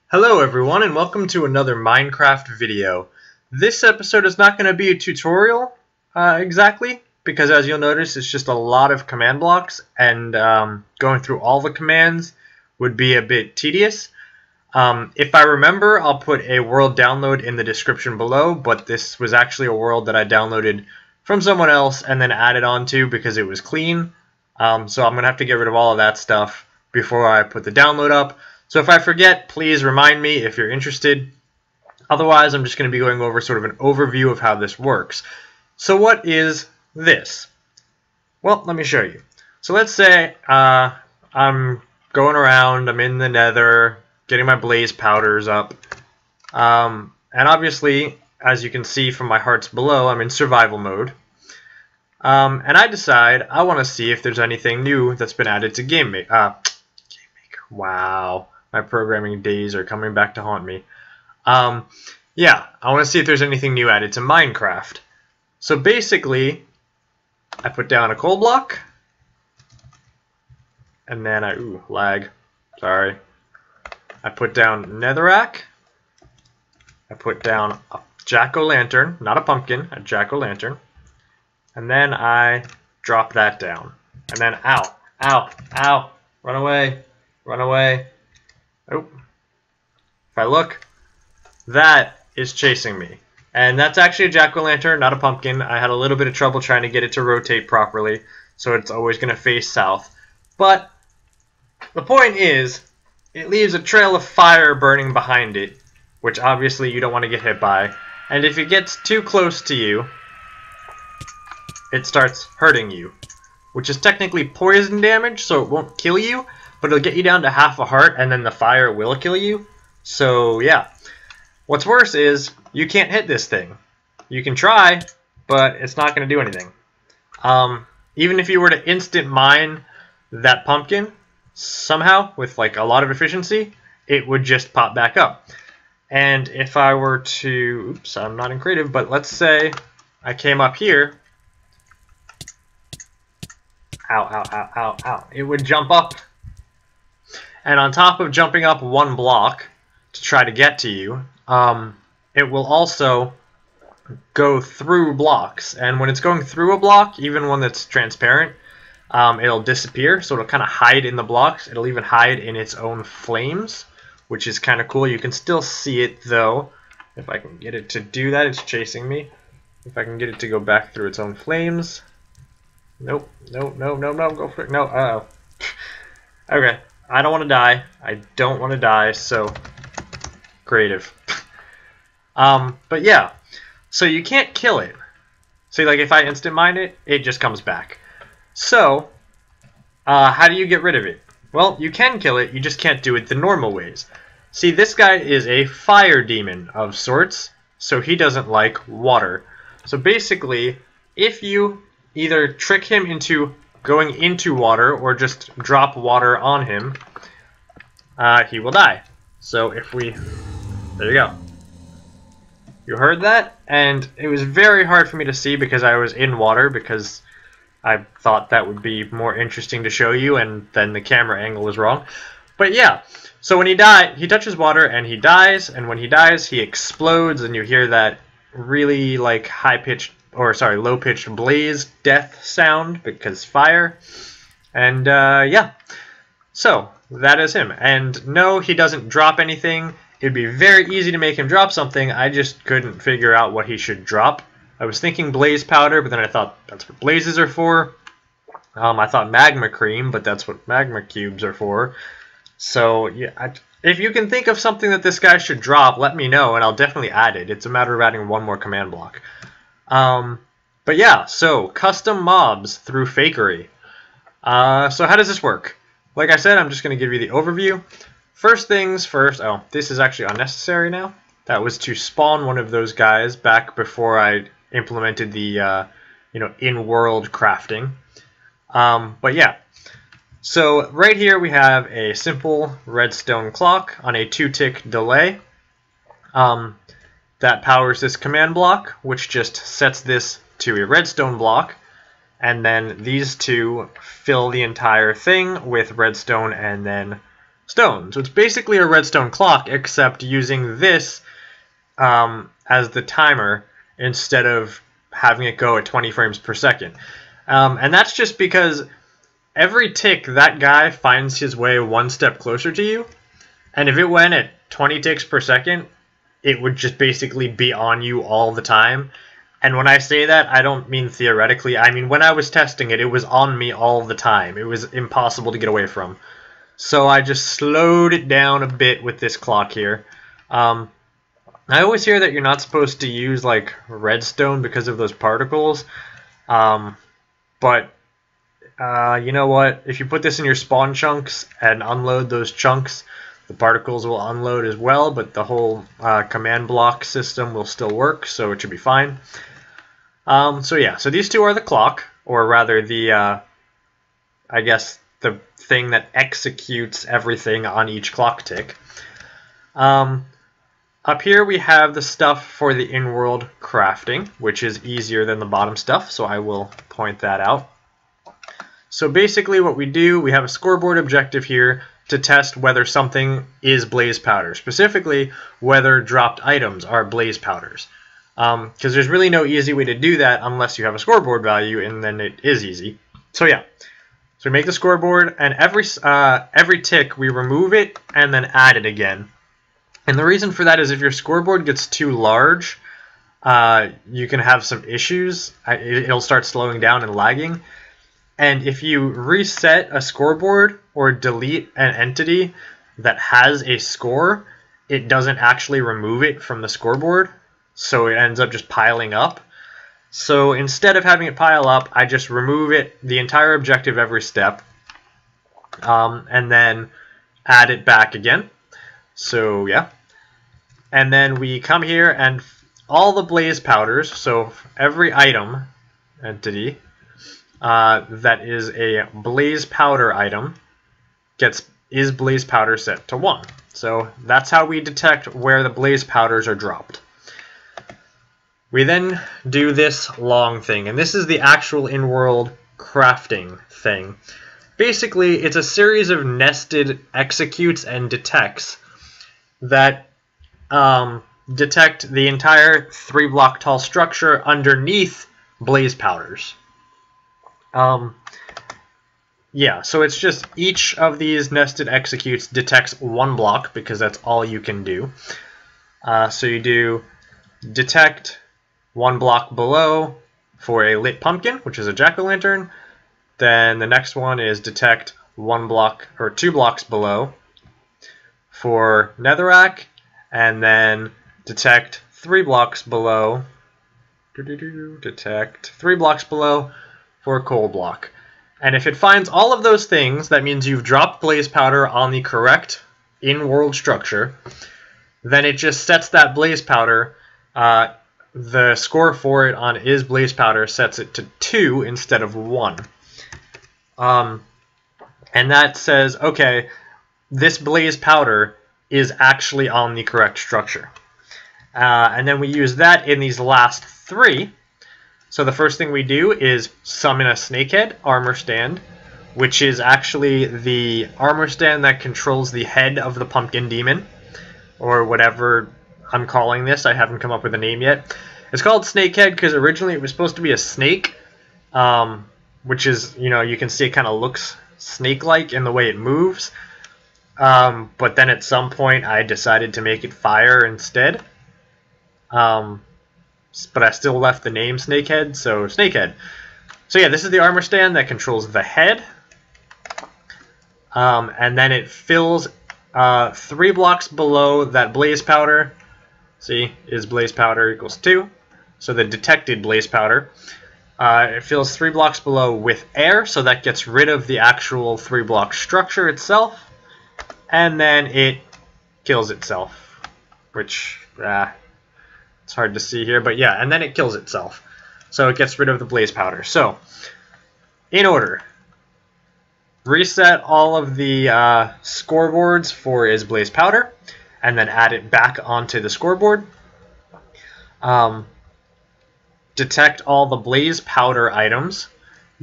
Hello everyone and welcome to another Minecraft video. This episode is not going to be a tutorial exactly, because as you'll notice it's just a lot of command blocks and going through all the commands would be a bit tedious. If I remember, I'll put a world download in the description below, but this was actually a world that I downloaded from someone else and then added onto because it was clean. So I'm going to have to get rid of all of that stuff before I put the download up. So if I forget, please remind me if you're interested. Otherwise, I'm just going to be going over sort of an overview of how this works. So what is this? Well, let me show you. So let's say I'm going around, I'm in the nether, getting my blaze powders up. And obviously, as you can see from my hearts below, I'm in survival mode. And I decide I want to see if there's anything new that's been added to Game Maker. Wow. My programming days are coming back to haunt me. Yeah, I want to see if there's anything new added to Minecraft. So basically, I put down a coal block, and then lag, sorry. I put down netherrack, I put down a jack-o'-lantern, not a pumpkin, a jack-o'-lantern, and then I drop that down. And then, ow, ow, ow, run away, run away. Oh, if I look, that is chasing me. And that's actually a jack-o'-lantern, not a pumpkin. I had a little bit of trouble trying to get it to rotate properly, so it's always going to face south. But the point is, it leaves a trail of fire burning behind it, which obviously you don't want to get hit by. And if it gets too close to you, it starts hurting you, which is technically poison damage, so it won't kill you. But it'll get you down to half a heart, and then the fire will kill you. So, yeah. What's worse is, you can't hit this thing. You can try, but it's not going to do anything. Even if you were to instant mine that pumpkin, somehow, with like a lot of efficiency, it would just pop back up. And if I were to... Oops, I'm not in creative, but let's say I came up here. Ow, ow, ow, ow, ow. It would jump up. And on top of jumping up one block to try to get to you, it will also go through blocks. And when it's going through a block, even one that's transparent, it'll disappear. So it'll kind of hide in the blocks. It'll even hide in its own flames, which is kind of cool. You can still see it, though. If I can get it to do that, it's chasing me. If I can get it to go back through its own flames. Nope, no, no, no, no, go for it. No, uh-oh. Okay. I don't want to die. I don't want to die, so creative. But yeah, so you can't kill it. See, like if I instant mine it, it just comes back. So, how do you get rid of it? Well, you can kill it, you just can't do it the normal ways. See, this guy is a fire demon of sorts, so he doesn't like water. So basically, if you either trick him into going into water or just drop water on him, he will die. So if we... There you go. You heard that? And it was very hard for me to see because I was in water, because I thought that would be more interesting to show you, and then the camera angle was wrong. But yeah, so when he touches water and he dies, and when he dies he explodes, and you hear that really like high-pitched, or sorry, low-pitched blaze death sound because fire. And yeah, so that is him. And no, he doesn't drop anything. It'd be very easy to make him drop something. I just couldn't figure out what he should drop. I was thinking blaze powder, but then I thought that's what blazes are for. I thought magma cream, but that's what magma cubes are for. So yeah, if you can think of something that this guy should drop, let me know and I'll definitely add it. It's a matter of adding one more command block. But yeah, so custom mobs through fakery. So how does this work? Like I said, I'm just going to give you the overview. First things first. Oh, this is actually unnecessary now. That was to spawn one of those guys back before I implemented the in-world crafting. But yeah. So right here we have a simple redstone clock on a 2-tick delay. That powers this command block, which just sets this to a redstone block, and then these two fill the entire thing with redstone and then stone. So it's basically a redstone clock, except using this as the timer instead of having it go at 20 frames per second. And that's just because every tick that guy finds his way one step closer to you, and if it went at 20 ticks per second, it would just basically be on you all the time. And when I say that, I don't mean theoretically. I mean, when I was testing it, it was on me all the time. It was impossible to get away from. So I just slowed it down a bit with this clock here. I always hear that you're not supposed to use like redstone because of those particles. But you know what? If you put this in your spawn chunks and unload those chunks, the particles will unload as well, but the whole command block system will still work, so it should be fine. So yeah, so these two are the clock, or rather the, I guess, the thing that executes everything on each clock tick. Up here we have the stuff for the in-world crafting, which is easier than the bottom stuff, so I will point that out. So basically what we do, we have a scoreboard objective here to test whether something is blaze powder, specifically whether dropped items are blaze powders. Because there's really no easy way to do that unless you have a scoreboard value, and then it is easy. So yeah, so we make the scoreboard, and every tick we remove it and then add it again. And the reason for that is if your scoreboard gets too large, you can have some issues. It'll start slowing down and lagging. And if you reset a scoreboard or delete an entity that has a score, it doesn't actually remove it from the scoreboard, so it ends up just piling up. So instead of having it pile up, I just remove it, the entire objective every step, and then add it back again. So yeah. And then we come here and all the blaze powders, so every item entity that is a blaze powder item is blaze powder set to 1. So that's how we detect where the blaze powders are dropped. We then do this long thing, and this is the actual in-world crafting thing. Basically, it's a series of nested executes and detects that detect the entire 3-block tall structure underneath blaze powders. Yeah, so it's just each of these nested executes detects 1 block because that's all you can do. So you do detect 1 block below for a lit pumpkin, which is a jack-o'-lantern. Then the next one is detect 1 block or 2 blocks below for netherrack, and then detect 3 blocks below. Detect 3 blocks below for a coal block. And if it finds all of those things, that means you've dropped blaze powder on the correct in-world structure. Then it just sets that blaze powder. The score for it on is blaze powder sets it to 2 instead of 1. And that says, okay, this blaze powder is actually on the correct structure. And then we use that in these last 3. So the first thing we do is summon a snakehead armor stand, which is actually the armor stand that controls the head of the pumpkin demon, or whatever I'm calling this. I haven't come up with a name yet. It's called snakehead because originally it was supposed to be a snake, which is, you know, you can see it kind of looks snake-like in the way it moves. But then at some point I decided to make it fire instead. But I still left the name Snakehead, so Snakehead. So yeah, this is the armor stand that controls the head. And then it fills 3 blocks below that blaze powder. See, is blaze powder equals 2. So the detected blaze powder. It fills 3 blocks below with air, so that gets rid of the actual 3-block structure itself. And then it kills itself, which... it's hard to see here, but yeah, and then it kills itself. So it gets rid of the blaze powder. So, in order, reset all of the scoreboards for is blaze powder, and then add it back onto the scoreboard. Detect all the blaze powder items.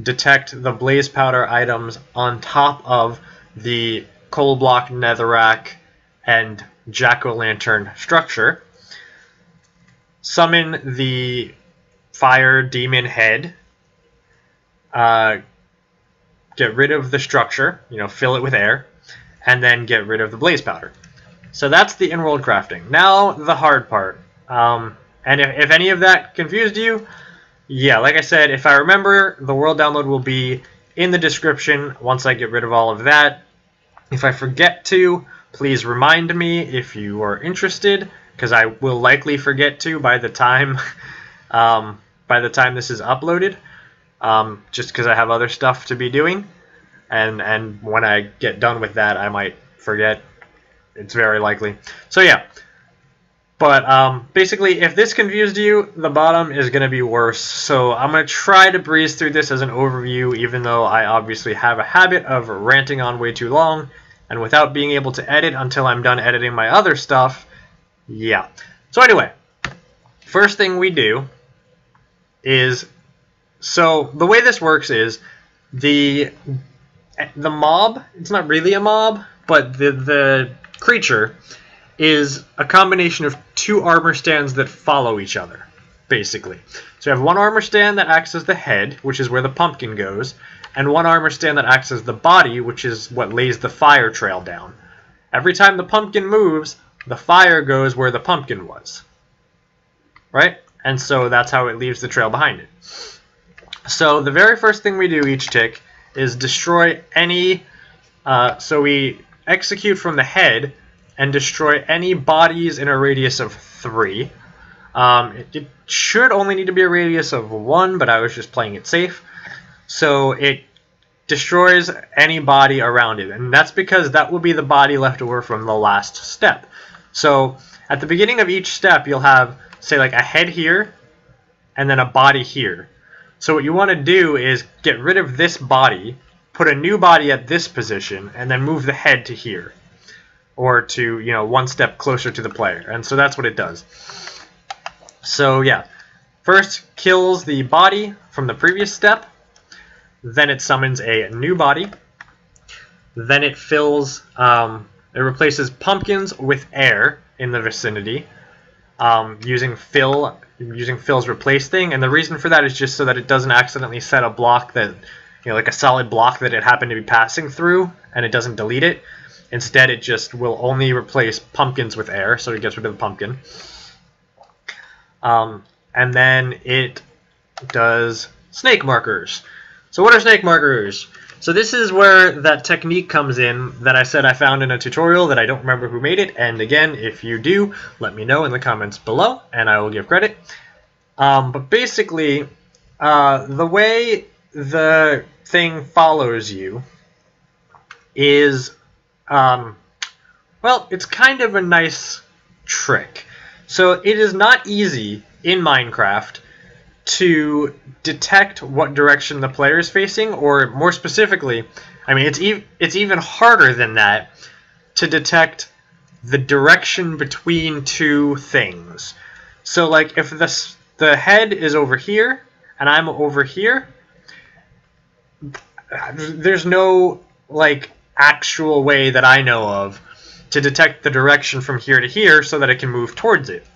Detect the blaze powder items on top of the coal block, netherrack, and jack-o'-lantern structure. Summon the fire demon head. Get rid of the structure, fill it with air, and then get rid of the blaze powder. So that's the in-world crafting. Now the hard part. And if any of that confused you, yeah, like I said, if I remember, the world download will be in the description once I get rid of all of that. If I forget to, please remind me if you are interested, because I will likely forget to by the time this is uploaded, just because I have other stuff to be doing, and when I get done with that, I might forget. It's very likely. So yeah. But basically, if this confused you, the bottom is going to be worse. So I'm going to try to breeze through this as an overview, even though I obviously have a habit of ranting on way too long, and without being able to edit until I'm done editing my other stuff. Yeah. So anyway, first thing we do is, so the way this works is the mob, it's not really a mob, but the creature is a combination of two armor stands that follow each other, basically. So you have one armor stand that acts as the head, which is where the pumpkin goes, and one armor stand that acts as the body, which is what lays the fire trail down. Every time the pumpkin moves, the fire goes where the pumpkin was. Right? And so that's how it leaves the trail behind it. So the very first thing we do each tick is destroy any, so we execute from the head and destroy any bodies in a radius of 3. It should only need to be a radius of 1, but I was just playing it safe. So it destroys any body around it, and that's because that will be the body left over from the last step. So at the beginning of each step, you'll have, say, like a head here, and then a body here. So what you want to do is get rid of this body, put a new body at this position, and then move the head to here. Or to, one step closer to the player. And so that's what it does. So yeah, first kills the body from the previous step, then it summons a new body, then it fills, it replaces pumpkins with air in the vicinity, using Phil's replace thing, and the reason for that is just so that it doesn't accidentally set a block that, like a solid block that it happened to be passing through, and it doesn't delete it. Instead, it just will only replace pumpkins with air, so it gets rid of the pumpkin. And then it does snake markers. So what are snake markers? So this is where that technique comes in that I said I found in a tutorial that I don't remember who made it. And again, if you do, let me know in the comments below, and I will give credit. But basically, the way the thing follows you is... well, it's kind of a nice trick. So it is not easy in Minecraft to detect what direction the player is facing, or more specifically, I mean, it's even harder than that to detect the direction between two things. So like if the head is over here and I'm over here, there's no like actual way that I know of to detect the direction from here to here so that it can move towards it.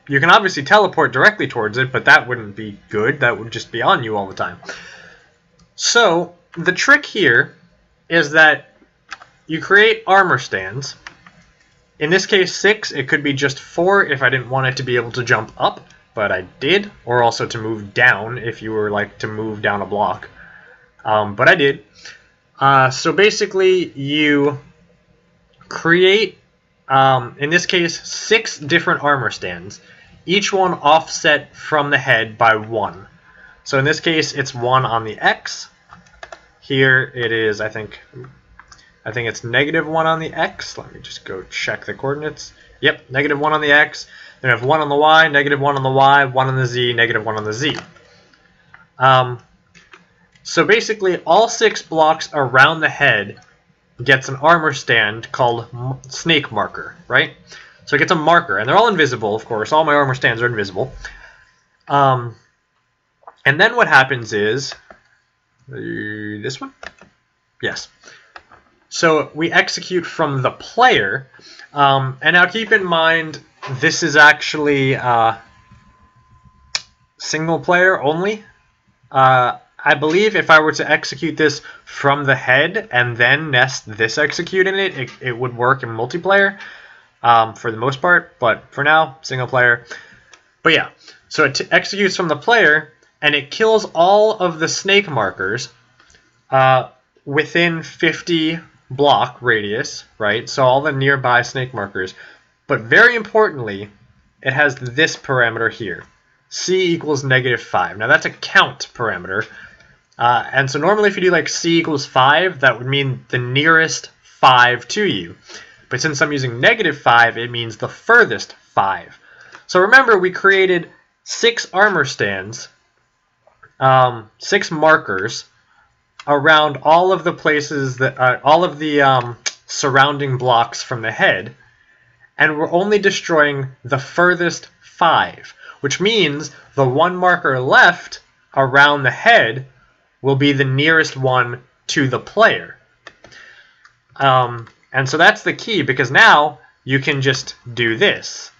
You can obviously teleport directly towards it, but that wouldn't be good. That would just be on you all the time. So the trick here is that you create armor stands. In this case 6, it could be just 4 if I didn't want it to be able to jump up, but I did, or also to move down if you were like to move down a block. But I did. So basically you create, in this case, 6 different armor stands, each one offset from the head by 1. So in this case, it's 1 on the X. Here it is, I think it's -1 on the X. Let me just go check the coordinates. Yep, -1 on the X. Then I have 1 on the Y, -1 on the Y, 1 on the Z, -1 on the Z. So basically, all 6 blocks around the head gets an armor stand called snake marker, right? So it gets a marker, and they're all invisible, of course. All my armor stands are invisible. And then what happens is, this one? Yes. So we execute from the player, and now keep in mind this is actually single player only. I believe if I were to execute this from the head and then nest this execute in it, it would work in multiplayer for the most part, but for now, single player. But yeah, so it executes from the player, and it kills all of the snake markers within 50 block radius, right? So all the nearby snake markers. But very importantly, it has this parameter here. C equals -5. Now that's a count parameter. And so normally if you do like C equals 5, that would mean the nearest 5 to you. But since I'm using -5, it means the furthest 5. So remember, we created 6 armor stands, 6 markers around all of the places that all of the surrounding blocks from the head, and we're only destroying the furthest 5, which means the one marker left around the head will be the nearest one to the player. And so that's the key, because now you can just do this.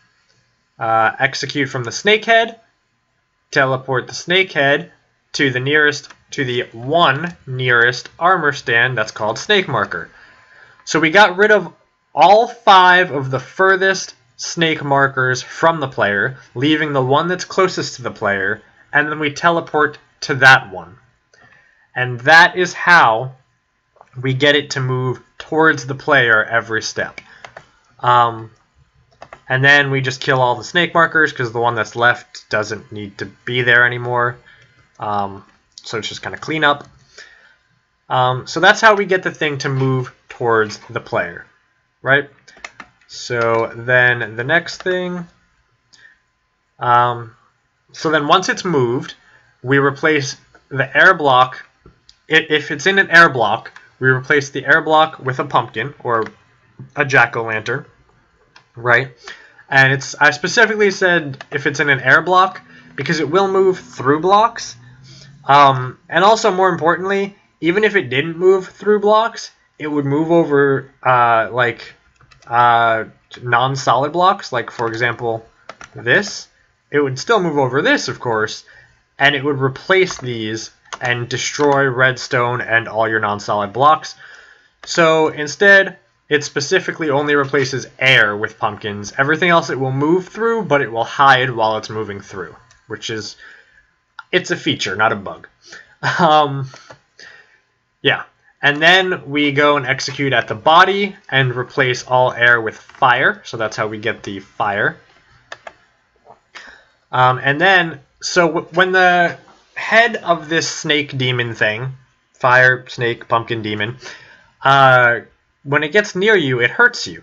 Execute from the snake head, teleport the snake head to the one nearest armor stand that's called snake marker. So we got rid of all 5 of the furthest snake markers from the player, leaving the one that's closest to the player, and then we teleport to that one. And that is how we get it to move towards the player every step. And then we just kill all the snake markers, because the one that's left doesn't need to be there anymore. So it's just kind of clean up. So that's how we get the thing to move towards the player, right? So then the next thing, so then once it's moved, we replace the air block. If it's in an air block, we replace the air block with a pumpkin or a jack-o'-lantern, right? And I specifically said if it's in an air block because it will move through blocks. And also, more importantly, even if it didn't move through blocks, it would move over non-solid blocks, like for example this. It would still move over this, of course, and it would replace these and destroy redstone and all your non-solid blocks. So instead, it specifically only replaces air with pumpkins. Everything else it will move through, but it will hide while it's moving through, which is, it's a feature, not a bug. Yeah, and then we go and execute at the body and replace all air with fire. So that's how we get the fire. And then, so when the head of this snake demon thing, fire, snake, pumpkin, demon, when it gets near you, it hurts you.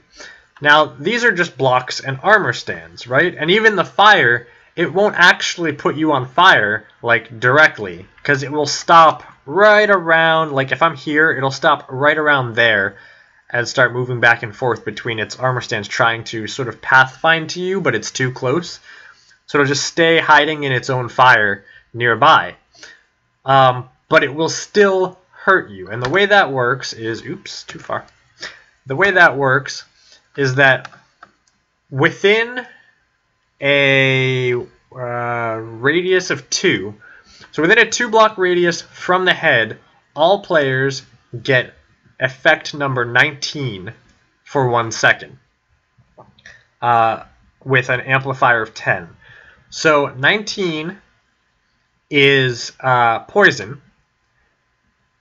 Now, these are just blocks and armor stands, right? And even the fire, it won't actually put you on fire, like, directly, because it will stop right around, like, if I'm here, it'll stop right around there and start moving back and forth between its armor stands, trying to sort of pathfind to you, but it's too close. So it'll just stay hiding in its own fire nearby. But it will still hurt you. And the way that works is, oops, too far. The way that works is that within a radius of 2, so within a 2-block radius from the head, all players get effect number 19 for 1 second with an amplifier of 10. So 19 is poison,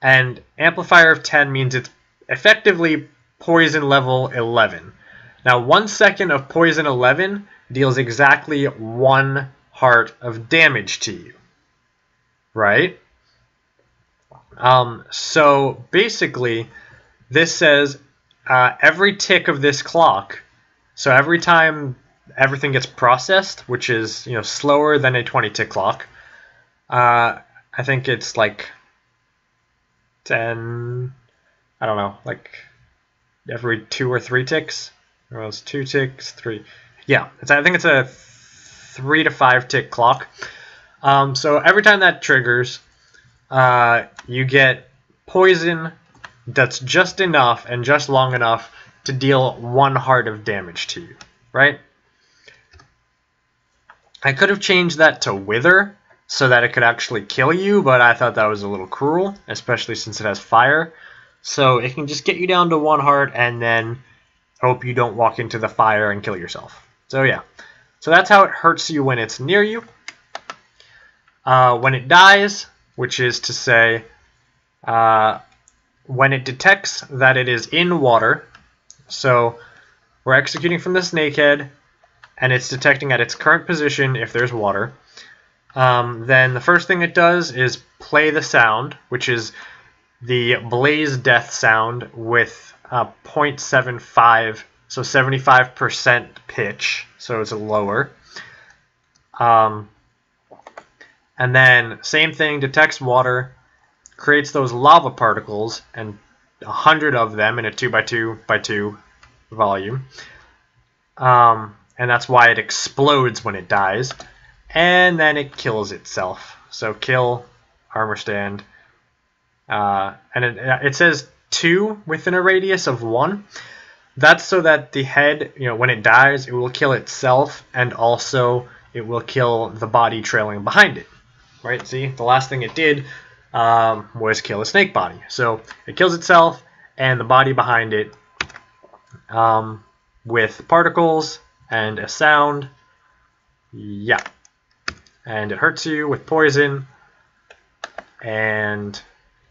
and amplifier of 10 means it's effectively poison level 11. Now 1 second of poison 11 deals exactly 1 heart of damage to you, right? So basically this says every tick of this clock, so every time everything gets processed, which is, you know, slower than a 20-tick clock, I think it's like 10, I don't know, like every 2 or 3 ticks. Or else 2 ticks, 3. Yeah, I think it's a 3 to 5 tick clock. So every time that triggers, you get poison that's just enough and just long enough to deal 1 heart of damage to you, right? I could have changed that to Wither so that it could actually kill you, but I thought that was a little cruel, especially since it has fire. So it can just get you down to 1 heart and then hope you don't walk into the fire and kill yourself. So yeah, so that's how it hurts you when it's near you. When it dies, which is to say, when it detects that it is in water, so we're executing from the snakehead, and it's detecting at its current position if there's water, then the first thing it does is play the sound, which is the blaze death sound with 0.75, so 75% pitch, so it's lower. And then same thing, detects water, creates those lava particles, and 100 of them in a 2x2x2 volume. And that's why it explodes when it dies. And then it kills itself. So kill, armor stand. And it says 2 within a radius of 1. That's so that the head, when it dies, it will kill itself, and also it will kill the body trailing behind it. Right? See, the last thing it did was kill a snake body. So it kills itself and the body behind it with particles and a sound. Yeah. And it hurts you with poison, and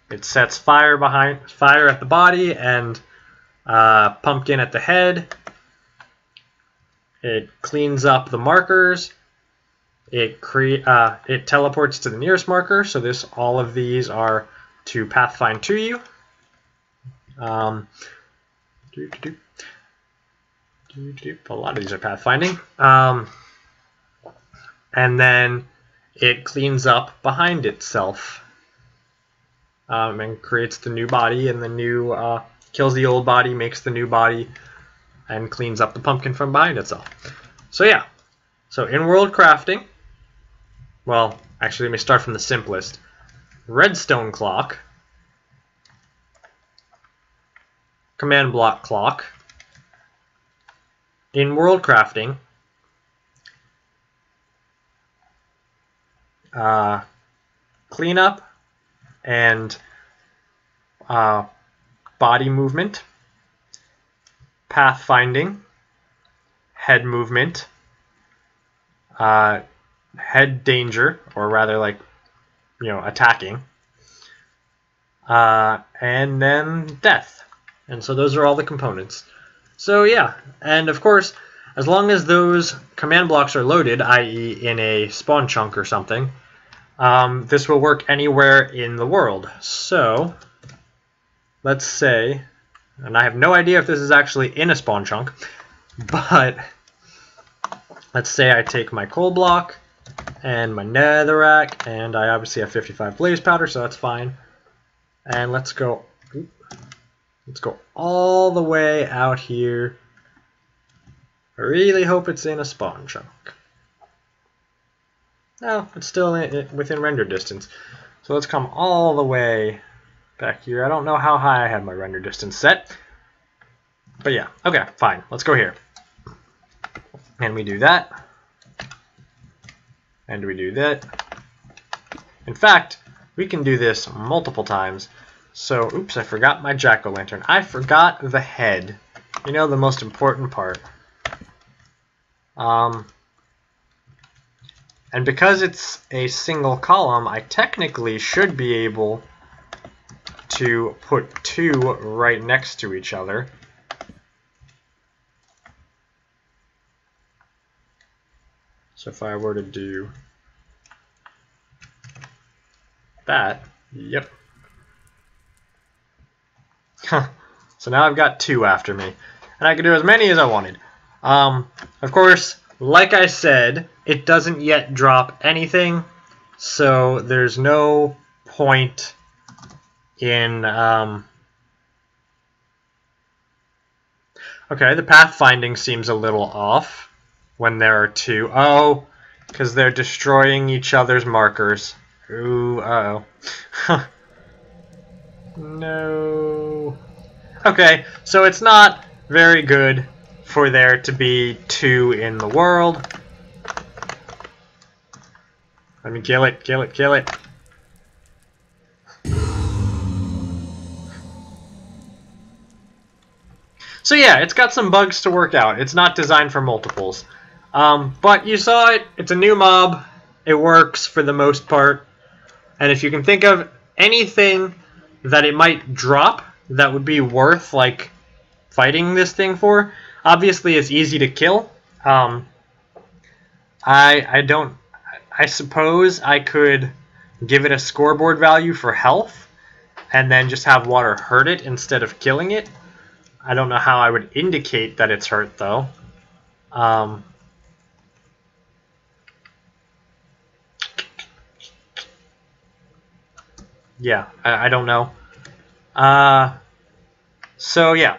it sets fire at the body and pumpkin at the head. It cleans up the markers. It teleports to the nearest marker. So all of these are to pathfind to you. A lot of these are pathfinding. And then it cleans up behind itself and creates the new body, and the new kills the old body, makes the new body, and cleans up the pumpkin from behind itself. So yeah, so in world crafting, well, actually let me start from the simplest. Redstone clock, command block clock. In world crafting, cleanup and body movement, pathfinding, head movement, head danger, or rather like, attacking, and then death. And so those are all the components. So yeah, and of course, as long as those command blocks are loaded, i.e. in a spawn chunk or something, this will work anywhere in the world. So let's say, and I have no idea if this is actually in a spawn chunk, but let's say I take my coal block and my netherrack, and I obviously have 55 blaze powder, so that's fine. And let's go all the way out here. I really hope it's in a spawn chunk. No, it's still within render distance. So let's come all the way back here. I don't know how high I have my render distance set. But yeah, okay, fine. Let's go here. And we do that. And we do that. In fact, we can do this multiple times. So, oops, I forgot my jack-o'-lantern. I forgot the head. The most important part. And because it's a single column, I technically should be able to put 2 right next to each other. So if I were to do that, yep. So now I've got 2 after me, and I can do as many as I wanted. Of course, like I said, it doesn't yet drop anything, so there's no point in... Okay, the pathfinding seems a little off when there are 2. Oh, because they're destroying each other's markers. Ooh, uh-oh. No. Okay, so it's not very good for there to be 2 in the world. Let me kill it, kill it, kill it. So yeah, it's got some bugs to work out. It's not designed for multiples. But you saw it. It's a new mob. It works for the most part. And if you can think of anything that it might drop that would be worth, like, fighting this thing for, obviously it's easy to kill. I suppose I could give it a scoreboard value for health and then just have water hurt it instead of killing it. I don't know how I would indicate that it's hurt, though. Yeah, I don't know. So, yeah.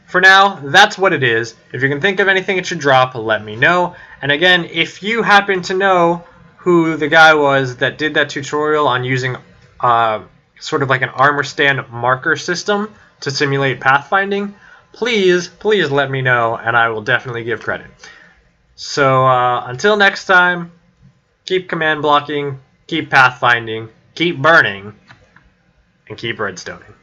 For now, that's what it is. If you can think of anything it should drop, let me know. And again, if you happen to know who the guy was that did that tutorial on using sort of like an armor stand marker system to simulate pathfinding, please let me know, and I will definitely give credit. So until next time, keep command blocking, keep pathfinding, keep burning, and keep redstoning.